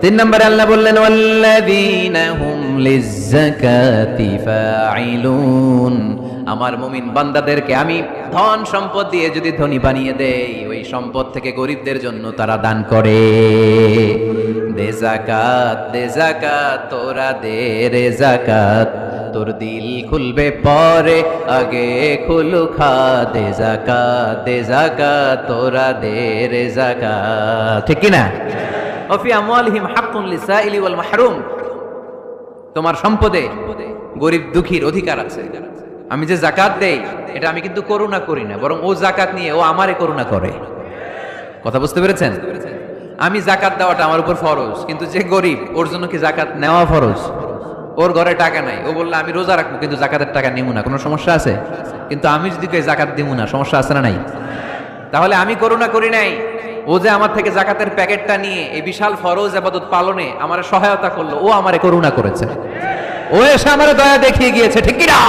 তিন নম্বরে আল্লাহ বললেন ওয়াল্লাযীনা হুম লিয-যাকাতি ফাঈলুন, আমার মুমিন বান্দাদেরকে আমি ধন সম্পদ দিয়ে যদি ধনী বানিয়ে দেই, ওই সম্পদ থেকে গরিবদের জন্য তারা দান করে। দে যাকাত তোরা দে রে যাকাত, তোর দিল খুলবে পরে আগে খুলু খা। দে যাকাত তোরা দে রে যাকাত, ঠিক কি না? ওফি আমওয়ালিহিম হাক্কুন লিসাইলি ওয়াল মাহরুম, তোমার সম্পদে গরিব দুঃখীর অধিকার আছে। আমি যে যাকাত দেই এটা আমি কিন্তু করুণা করি না, বরং ও যাকাত নিয়ে ও আমারে করুণা করে। কথা বুঝতে পেরেছেন? আমি যাকাত দেওয়াটা আমার উপর ফরজ, কিন্তু যে গরিব ওর জন্য কি যাকাত নেওয়া ফরজ? ওর ঘরে টাকা নাই, ও বললো আমি রোজা রাখবো কিন্তু যাকাতের টাকা নিব না, কোনো সমস্যা আছে? কিন্তু আমি যদি কই যাকাত দিব না, সমস্যা আছে না নাই? তাহলে আমি করুণা করি নাই, ও যে আমার থেকে যাকাতের প্যাকেটটা নিয়ে এই বিশাল ফরজ ইবাদত পালনে আমার সহায়তা করলো, ও আমারে করুণা করেছে, ও এসে আমারে দয়া দেখিয়ে গিয়েছে, ঠিক কি না?